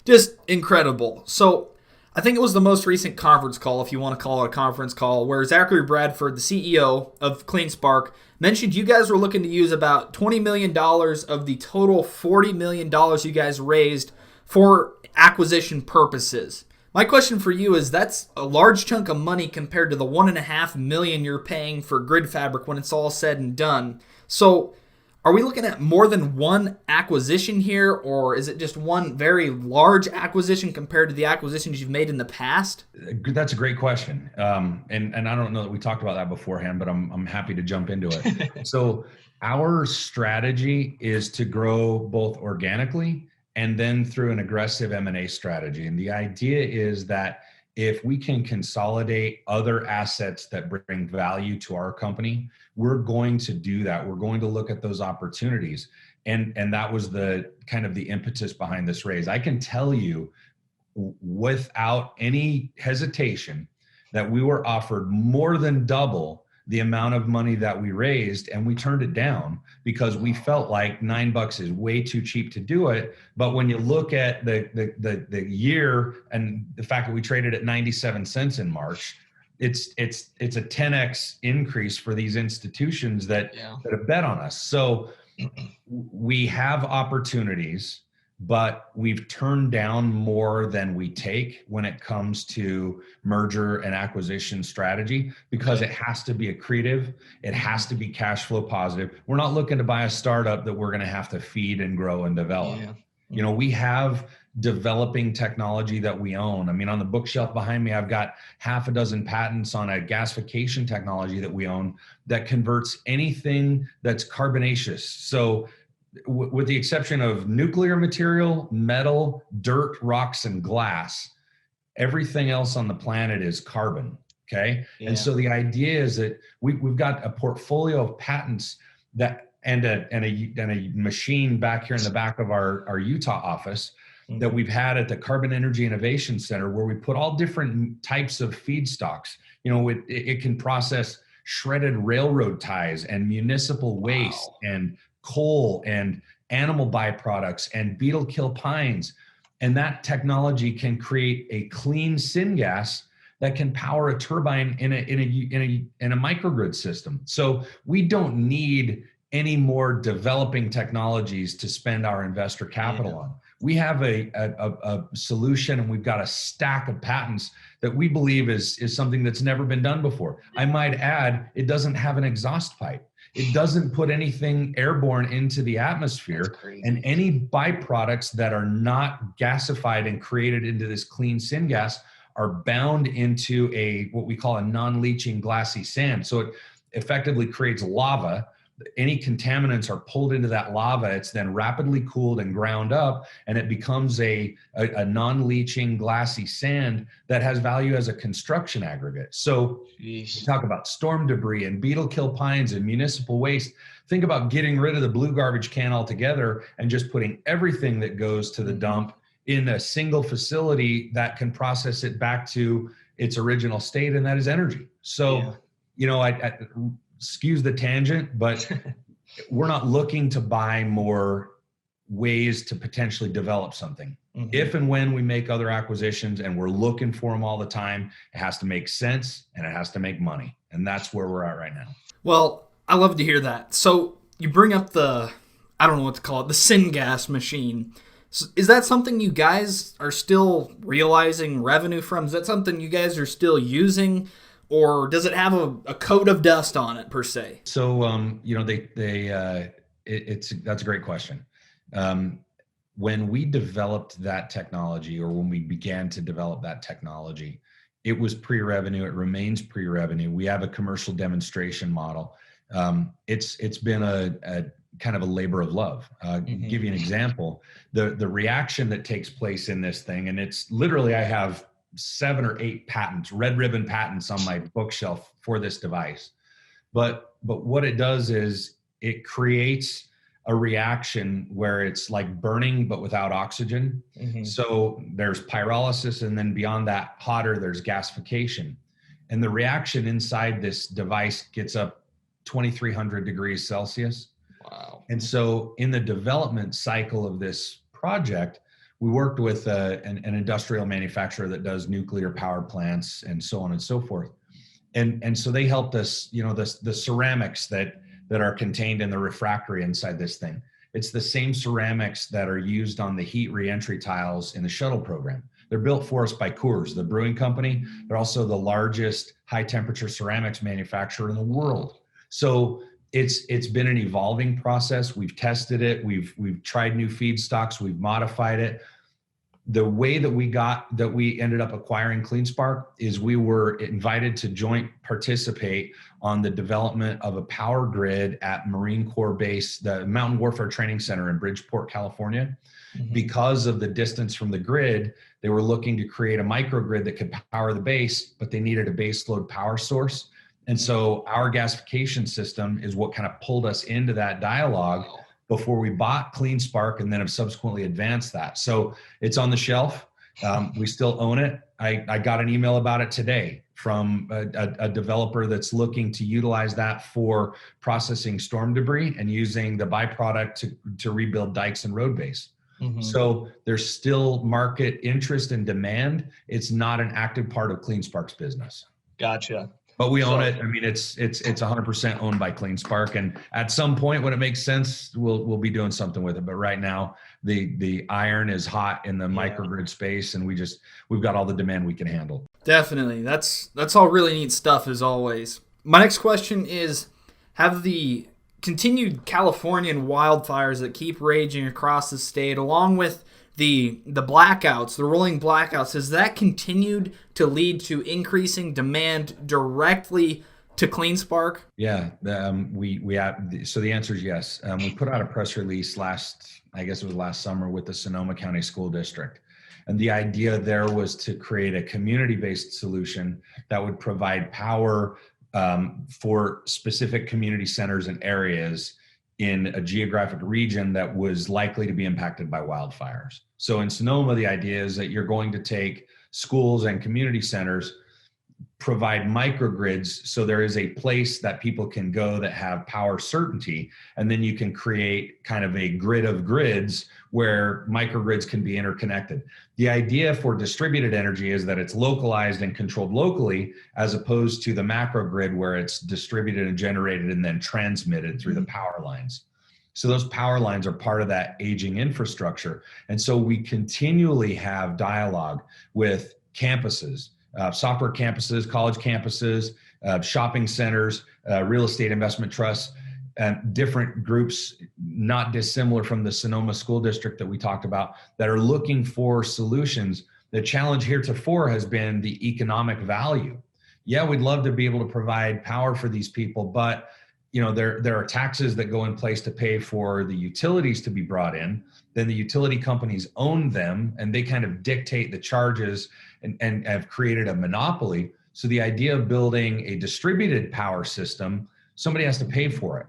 Just incredible. So I think it was the most recent conference call, if you want to call it a conference call, where Zachary Bradford, the CEO of CleanSpark, mentioned you guys were looking to use about $20 million of the total $40 million you guys raised for acquisition purposes. My question for you is, that's a large chunk of money compared to the $1.5 million you're paying for GridFabric when it's all said and done. So are we looking at more than one acquisition here, or is it just one very large acquisition compared to the acquisitions you've made in the past? That's a great question. And I don't know that we talked about that beforehand, but I'm happy to jump into it. So our strategy is to grow both organically and then through an aggressive M&A strategy. And the idea is that if we can consolidate other assets that bring value to our company, we're going to do that. We're going to look at those opportunities. And that was the kind of the impetus behind this raise. I can tell you without any hesitation that we were offered more than double the amount of money that we raised, and we turned it down because we felt like $9 is way too cheap to do it. But when you look at the year and the fact that we traded at 97 cents in March, it's a 10x increase for these institutions that have bet on us. So we have opportunities, but we've turned down more than we take when it comes to merger and acquisition strategy, because it has to be accretive. It has to be cash flow positive. We're not looking to buy a startup that we're going to have to feed and grow and develop. Yeah. You know, we have developing technology that we own. I mean, on the bookshelf behind me, I've got 6 patents on a gasification technology that we own that converts anything that's carbonaceous. So with the exception of nuclear material, metal, dirt, rocks, and glass, everything else on the planet is carbon. Okay. Yeah. And so the idea is that we've got a portfolio of patents that and a machine back here in the back of our Utah office that we've had at the Carbon Energy Innovation Center, where we put all different types of feedstocks. You know, it can process shredded railroad ties and municipal waste and coal and animal byproducts and beetle kill pines. And that technology can create a clean SynGas that can power a turbine in a microgrid system. So we don't need any more developing technologies to spend our investor capital on. We have a solution, and we've got a stack of patents that we believe is something that's never been done before. I might add, it doesn't have an exhaust pipe. It doesn't put anything airborne into the atmosphere, and any byproducts that are not gasified and created into this clean SynGas are bound into what we call a non-leaching glassy sand. So it effectively creates lava. Any contaminants are pulled into that lava. It's then rapidly cooled and ground up, and it becomes a non-leaching glassy sand that has value as a construction aggregate. So you talk about storm debris and beetle kill pines and municipal waste. Think about getting rid of the blue garbage can altogether and just putting everything that goes to the dump in a single facility that can process it back to its original state, and that is energy. So, you know, I excuse the tangent, but we're not looking to buy more ways to potentially develop something. If and when we make other acquisitions, and we're looking for them all the time, it has to make sense and it has to make money. And that's where we're at right now. Well, I love to hear that. So you bring up I don't know what to call it, the SynGas machine. Is that something you guys are still realizing revenue from? Is that something you guys are still using, or does it have a coat of dust on it per se? So, that's a great question. When we developed that technology, or when we began to develop that technology, it was pre-revenue. It remains pre-revenue. We have a commercial demonstration model. It's been a kind of a labor of love. Give you an example. The reaction that takes place in this thing, and it's literally, I have 7 or 8 patents, red ribbon patents on my bookshelf for this device. But what it does is it creates a reaction where it's like burning, but without oxygen. So there's pyrolysis, and then beyond that, hotter, there's gasification. And the reaction inside this device gets up 2,300 degrees Celsius. Wow. And so in the development cycle of this project, we worked with an industrial manufacturer that does nuclear power plants and so on and so forth. And so they helped us, the ceramics that are contained in the refractory inside this thing. It's the same ceramics that are used on the heat reentry tiles in the shuttle program. They're built for us by Coors, the brewing company. They're also the largest high temperature ceramics manufacturer in the world. So it's been an evolving process. We've tested it. We've tried new feedstocks. We've modified it. The way that we ended up acquiring CleanSpark is we were invited to joint participate on the development of a power grid at Marine Corps Base, the Mountain Warfare Training Center in Bridgeport, California. Because of the distance from the grid, they were looking to create a microgrid that could power the base, but they needed a base load power source. And so our gasification system is what kind of pulled us into that dialogue before we bought CleanSpark, and then have subsequently advanced that. So it's on the shelf. We still own it. I got an email about it today from a developer that's looking to utilize that for processing storm debris and using the byproduct to rebuild dikes and road base. So there's still market interest and demand. It's not an active part of CleanSpark's business. Gotcha. But we own it. I mean, it's 100% owned by CleanSpark, and at some point when it makes sense, we'll be doing something with it. But right now, the iron is hot in the microgrid space, and we've got all the demand we can handle. Definitely, that's all really neat stuff as always. My next question is: have the continued Californian wildfires that keep raging across the state, along with the blackouts, the rolling blackouts, has that continued to lead to increasing demand directly to CleanSpark? Yeah, we have. So the answer is yes. We put out a press release last summer with the Sonoma County School District. And the idea there was to create a community-based solution that would provide power for specific community centers and areas in a geographic region that was likely to be impacted by wildfires. So in Sonoma, the idea is that you're going to take schools and community centers, provide microgrids, so there is a place that people can go that have power certainty, and then you can create kind of a grid of grids where microgrids can be interconnected. The idea for distributed energy is that it's localized and controlled locally, as opposed to the macro grid where it's distributed and generated and then transmitted through the power lines. So those power lines are part of that aging infrastructure. And so we continually have dialogue with campuses, software campuses, college campuses, shopping centers, real estate investment trusts, and different groups not dissimilar from the Sonoma School District that we talked about, that are looking for solutions. The challenge heretofore has been the economic value. Yeah, we'd love to be able to provide power for these people, but there are taxes that go in place to pay for the utilities to be brought in. Then the utility companies own them, and they kind of dictate the charges and have created a monopoly. So the idea of building a distributed power system, somebody has to pay for it.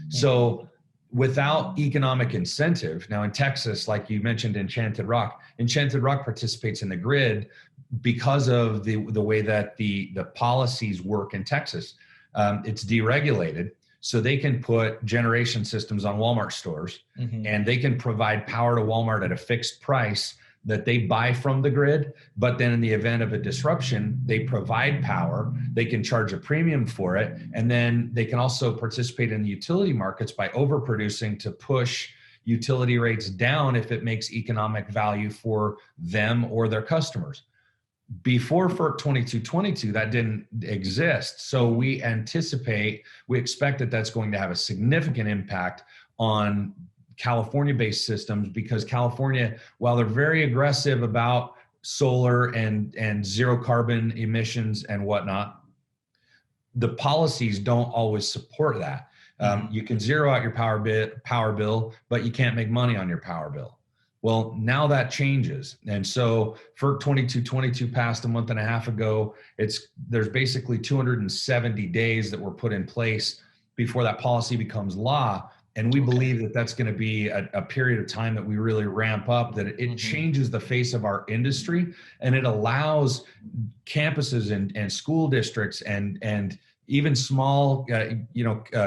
So without economic incentive, now in Texas, like you mentioned, Enchanted Rock participates in the grid because of the way that the policies work in Texas. It's deregulated. So they can put generation systems on Walmart stores, and they can provide power to Walmart at a fixed price that they buy from the grid. But then in the event of a disruption, they provide power, they can charge a premium for it. And then they can also participate in the utility markets by overproducing to push, utility rates down if it makes economic value for them or their customers. Before FERC 2222, that didn't exist. So we expect that that's going to have a significant impact on California-based systems, because California, while they're very aggressive about solar and zero carbon emissions and whatnot, the policies don't always support that. You can zero out your power bill, but you can't make money on your power bill. Well, now that changes. And so FERC 2222 passed a month and a half ago. There's basically 270 days that were put in place before that policy becomes law. And we believe that that's going to be a period of time that we really ramp up, that it changes the face of our industry, and it allows campuses and school districts and even small,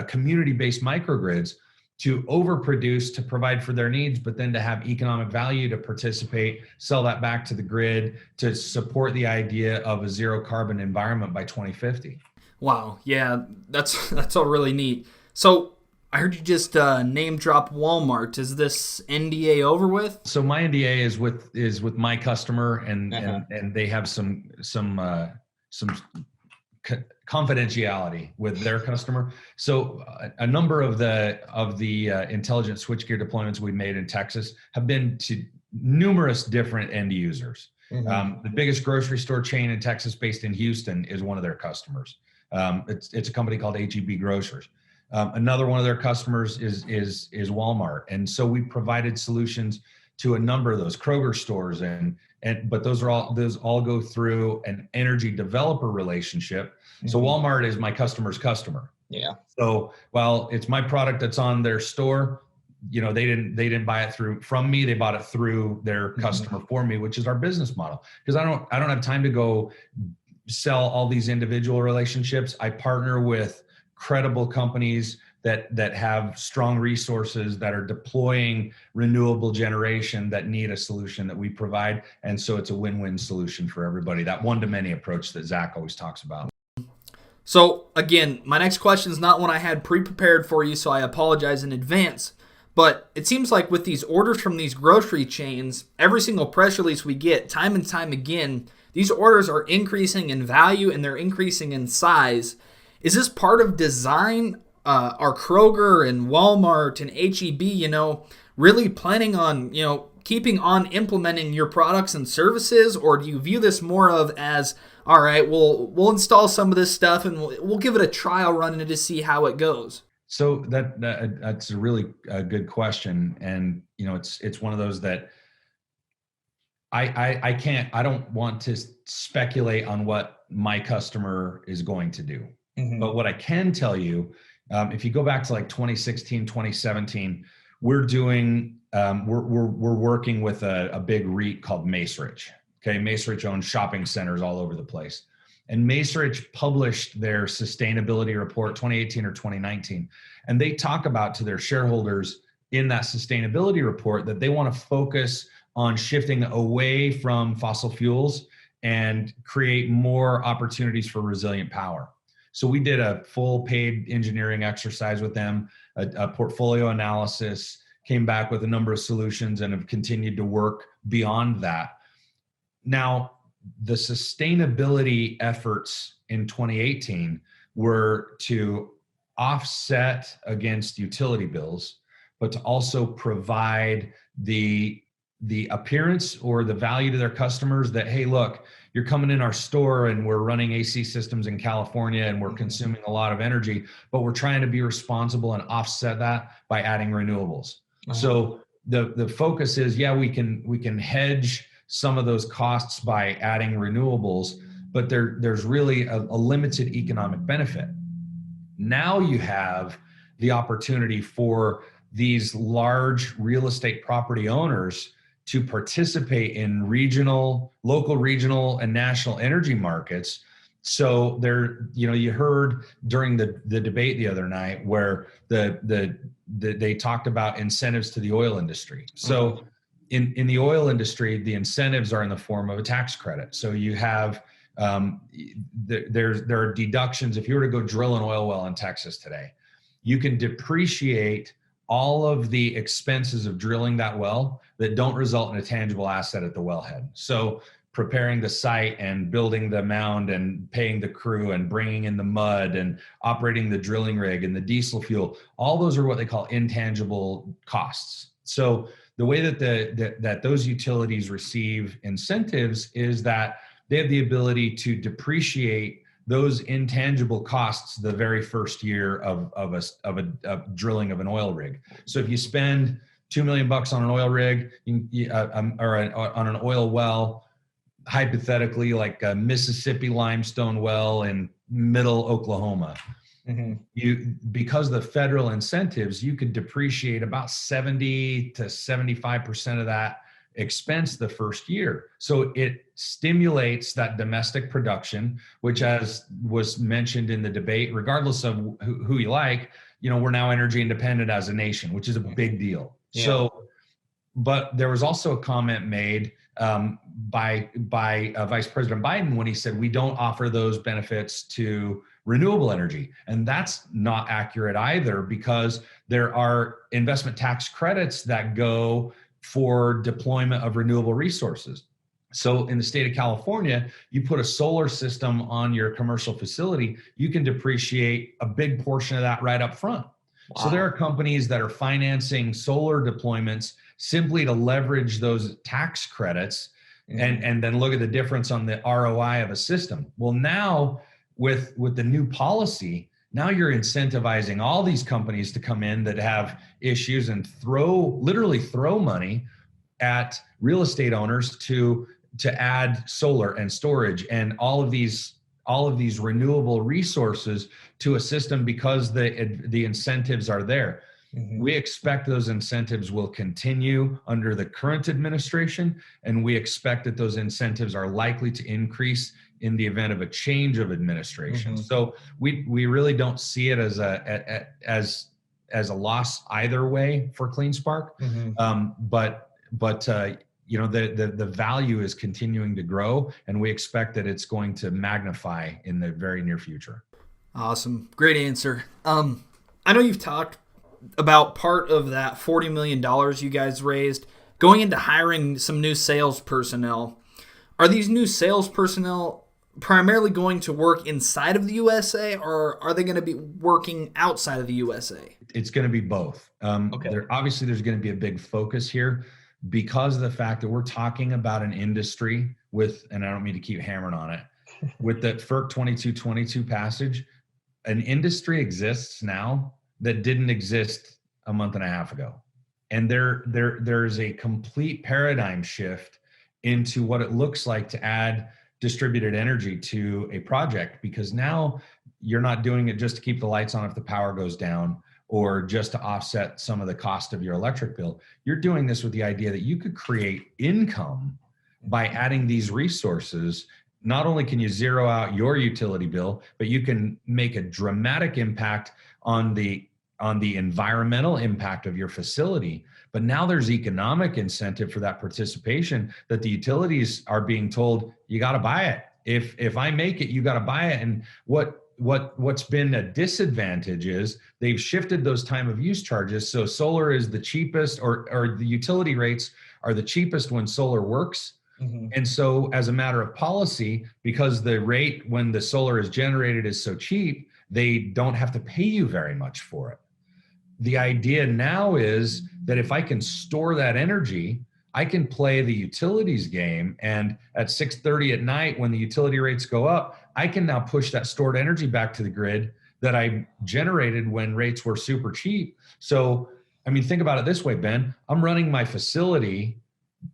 community-based microgrids to overproduce, to provide for their needs, but then to have economic value to participate, sell that back to the grid, to support the idea of a zero carbon environment by 2050. Wow. Yeah, that's all really neat. So I heard you just name drop Walmart. Is this NDA over with? So my NDA is with my customer, and they have some confidentiality with their customer. So a number of the intelligent switchgear deployments we've made in Texas have been to numerous different end users. The biggest grocery store chain in Texas, based in Houston, is one of their customers. It's a company called HEB Grocers. Another one of their customers is Walmart, and so we provided solutions to a number of those Kroger stores, but those all go through an energy developer relationship. So Walmart is my customer's customer. Yeah. So while it's my product that's on their store, they didn't buy it from me. They bought it through their customer for me, which is our business model. Because I don't have time to go sell all these individual relationships. I partner with credible companies that have strong resources, that are deploying renewable generation, that need a solution that we provide. And so it's a win-win solution for everybody, that one-to-many approach that Zach always talks about. So again, my next question is not one I had pre-prepared for you, so I apologize in advance. But it seems like with these orders from these grocery chains, every single press release we get, time and time again, these orders are increasing in value and they're increasing in size. Is this part of design? Are Kroger and Walmart and HEB, really planning on, keeping on implementing your products and services? Or do you view this more of as, all right, we'll install some of this stuff and we'll give it a trial run and to see how it goes? So that's a really good question. And, it's one of those that I don't want to speculate on what my customer is going to do. But what I can tell you, if you go back to like 2016, 2017, we're working with a big REIT called Macerich. Okay, Macerich owns shopping centers all over the place. And Macerich published their sustainability report 2018 or 2019. And they talk about to their shareholders in that sustainability report that they want to focus on shifting away from fossil fuels and create more opportunities for resilient power. So we did a full paid engineering exercise with them, a portfolio analysis, came back with a number of solutions, and have continued to work beyond that. Now, the sustainability efforts in 2018 were to offset against utility bills, but to also provide the appearance or the value to their customers that, hey, look, you're coming in our store and we're running AC systems in California and we're consuming a lot of energy, but we're trying to be responsible and offset that by adding renewables. So the focus is, we can hedge some of those costs by adding renewables, but there's really a limited economic benefit. Now you have the opportunity for these large real estate property owners to participate in local, regional, and national energy markets. So you heard during the debate the other night where they talked about incentives to the oil industry. So in the oil industry, the incentives are in the form of a tax credit. So you have there are deductions. If you were to go drill an oil well in Texas today, you can depreciate all of the expenses of drilling that well that don't result in a tangible asset at the wellhead. So preparing the site and building the mound and paying the crew and bringing in the mud and operating the drilling rig and the diesel fuel, all those are what they call intangible costs. So the way that those utilities receive incentives is that they have the ability to depreciate those intangible costs the very first year of drilling of an oil rig. So if you spend $2 million on an oil rig on an oil well, hypothetically like a Mississippi limestone well in middle Oklahoma, because of the federal incentives, you could depreciate about 70 to 75% of that expense the first year. So it stimulates that domestic production, which, as was mentioned in the debate, regardless of who you like, we're now energy independent as a nation, which is a big deal. Yeah. So, but there was also a comment made by Vice President Biden when he said we don't offer those benefits to renewable energy. And that's not accurate either, because there are investment tax credits that go for deployment of renewable resources. So in the state of California, you put a solar system on your commercial facility, you can depreciate a big portion of that right up front. Wow. So there are companies that are financing solar deployments simply to leverage those tax credits and then look at the difference on the ROI of a system. Well, now with the new policy, now you're incentivizing all these companies to come in that have issues and literally throw money at real estate owners to add solar and storage and all of these renewable resources to a system because the incentives are there. We expect those incentives will continue under the current administration, and we expect that those incentives are likely to increase in the event of a change of administration. So we really don't see it as a loss either way for CleanSpark. But the value is continuing to grow, and we expect that it's going to magnify in the very near future. Awesome. Great answer. I know you've talked about part of that $40 million you guys raised going into hiring some new sales personnel. Are these new sales personnel primarily going to work inside of the USA, or are they going to be working outside of the USA? It's going to be both. Okay. There's going to be a big focus here because of the fact that we're talking about an industry and I don't mean to keep hammering on it, with the FERC 2222 passage, an industry exists now that didn't exist a month and a half ago. And there's a complete paradigm shift into what it looks like to add distributed energy to a project, because now you're not doing it just to keep the lights on if the power goes down or just to offset some of the cost of your electric bill. You're doing this with the idea that you could create income by adding these resources. Not only can you zero out your utility bill, but you can make a dramatic impact on the environmental impact of your facility. But now there's economic incentive for that participation, that the utilities are being told, you got to buy it. If I make it, you got to buy it. And what's been a disadvantage is they've shifted those time of use charges. So solar is the cheapest, or the utility rates are the cheapest when solar works. And so as a matter of policy, because the rate when the solar is generated is so cheap, they don't have to pay you very much for it. The idea now is that if I can store that energy, I can play the utilities game, and at 6:30 at night when the utility rates go up, I can now push that stored energy back to the grid that I generated when rates were super cheap. So, I mean, think about it this way, Ben. I'm running my facility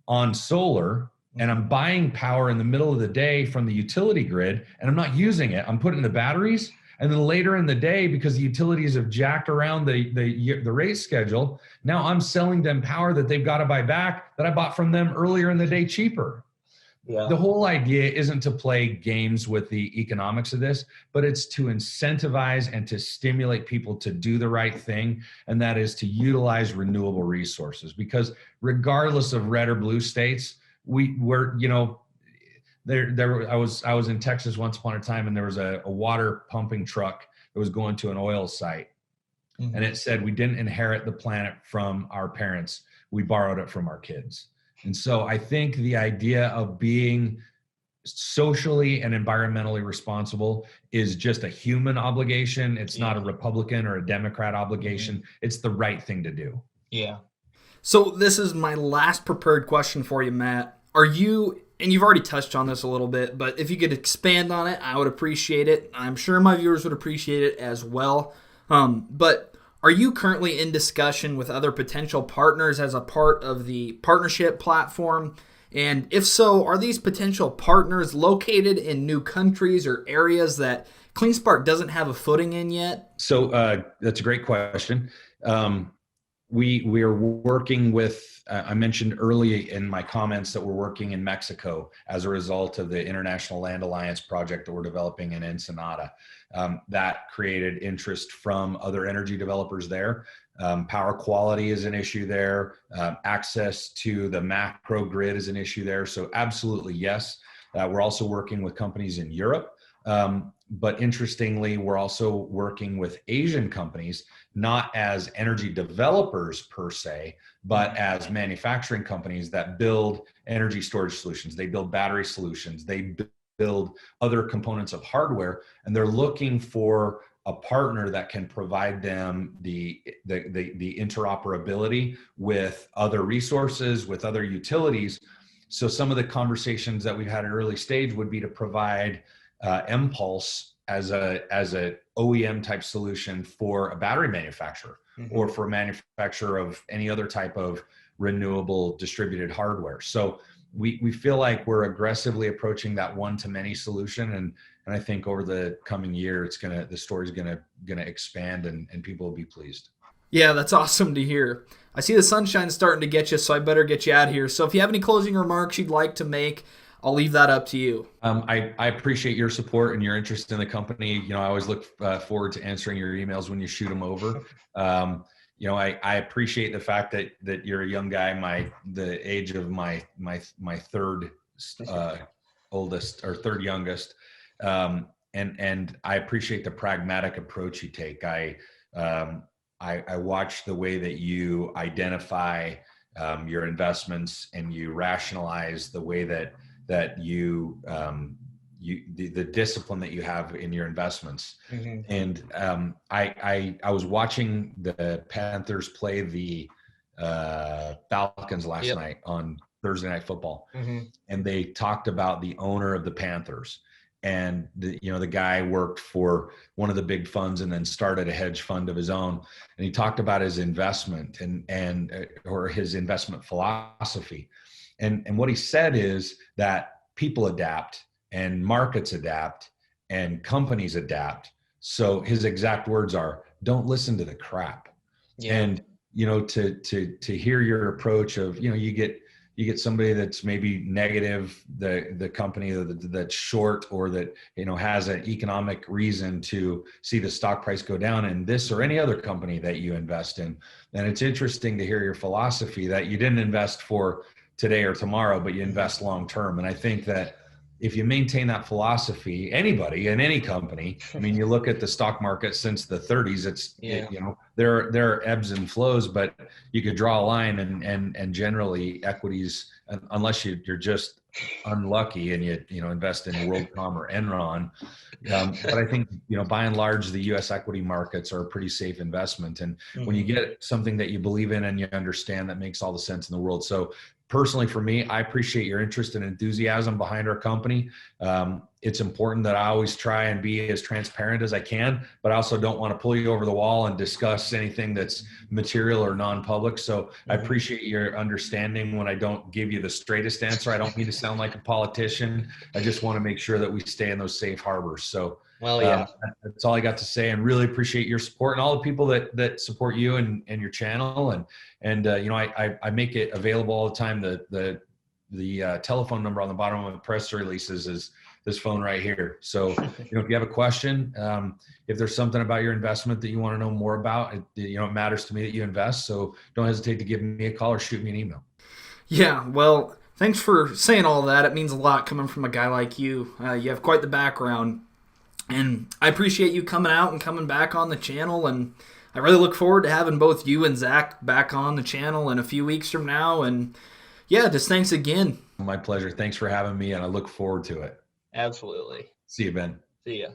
on solar, and I'm buying power in the middle of the day from the utility grid, and I'm not using it. I'm putting the batteries. And then later in the day, because the utilities have jacked around the rate schedule, now I'm selling them power that they've got to buy back that I bought from them earlier in the day cheaper. Yeah. The whole idea isn't to play games with the economics of this, but it's to incentivize and to stimulate people to do the right thing. And that is to utilize renewable resources, because regardless of red or blue states, I was in Texas once upon a time, and there was a water pumping truck that was going to an oil site. And it said, we didn't inherit the planet from our parents. We borrowed it from our kids. And so I think the idea of being socially and environmentally responsible is just a human obligation. It's not a Republican or a Democrat obligation. It's the right thing to do. Yeah. So this is my last prepared question for you, Matt. Are you, and you've already touched on this a little bit, but if you could expand on it, I would appreciate it. I'm sure my viewers would appreciate it as well. But are you currently in discussion with other potential partners as a part of the partnership platform? And if so, are these potential partners located in new countries or areas that CleanSpark doesn't have a footing in yet? So that's a great question. We are working with, I mentioned early in my comments that we're working in Mexico as a result of the International Land Alliance project that we're developing in Ensenada. That created interest from other energy developers there. Power quality is an issue there. Access to the macro grid is an issue there. So absolutely, yes. We're also working with companies in Europe. But interestingly, we're also working with Asian companies, not as energy developers per se, but as manufacturing companies that build energy storage solutions. They build battery solutions. They build other components of hardware, and they're looking for a partner that can provide them the interoperability with other resources, with other utilities. So some of the conversations that we've had at early stage would be to provide Impulse as a OEM type solution for a battery manufacturer or for a manufacturer of any other type of renewable distributed hardware. So we feel like we're aggressively approaching that one-to-many solution, and I think over the coming year, the story's gonna expand, and people will be pleased. Yeah, that's awesome to hear. I see the sunshine's starting to get you, so I better get you out of here. So if you have any closing remarks you'd like to make, I'll leave that up to you. I appreciate your support and your interest in the company. I always look forward to answering your emails when you shoot them over. I appreciate the fact that you're a young guy, the age of my third oldest or third youngest. And I appreciate the pragmatic approach you take. I watch the way that you identify your investments and you rationalize the way that you the discipline that you have in your investments. And I was watching the Panthers play the Falcons last night on Thursday Night Football, and they talked about the owner of the Panthers. And the guy worked for one of the big funds and then started a hedge fund of his own. And he talked about his investment or his investment philosophy. And what he said is that people adapt and markets adapt and companies adapt. So his exact words are, don't listen to the crap. Yeah. And, to hear your approach of, you get somebody that's maybe negative, the company that's short or that, has an economic reason to see the stock price go down in this or any other company that you invest in. And it's interesting to hear your philosophy that you didn't invest for today or tomorrow, but you invest long-term. And I think that if you maintain that philosophy, anybody in any company, you look at the stock market since the 30s, there are ebbs and flows, but you could draw a line and generally equities, unless you're just unlucky and you invest in WorldCom or Enron. But I think, by and large, the U.S. equity markets are a pretty safe investment. And when you get something that you believe in and you understand, that makes all the sense in the world. So personally, for me, I appreciate your interest and enthusiasm behind our company. It's important that I always try and be as transparent as I can, but I also don't want to pull you over the wall and discuss anything that's material or non-public. So I appreciate your understanding when I don't give you the straightest answer. I don't mean to sound like a politician. I just want to make sure that we stay in those safe harbors. So that's all I got to say, and really appreciate your support and all the people that support you and your channel. And I make it available all the time. The telephone number on the bottom of the press releases is this phone right here. So, if you have a question, if there's something about your investment that you want to know more about, it matters to me that you invest. So don't hesitate to give me a call or shoot me an email. Yeah, well, thanks for saying all that. It means a lot coming from a guy like you. You have quite the background. And I appreciate you coming out and coming back on the channel. And I really look forward to having both you and Zach back on the channel in a few weeks from now. And yeah, just thanks again. My pleasure. Thanks for having me, and I look forward to it. Absolutely. See you, Ben. See ya.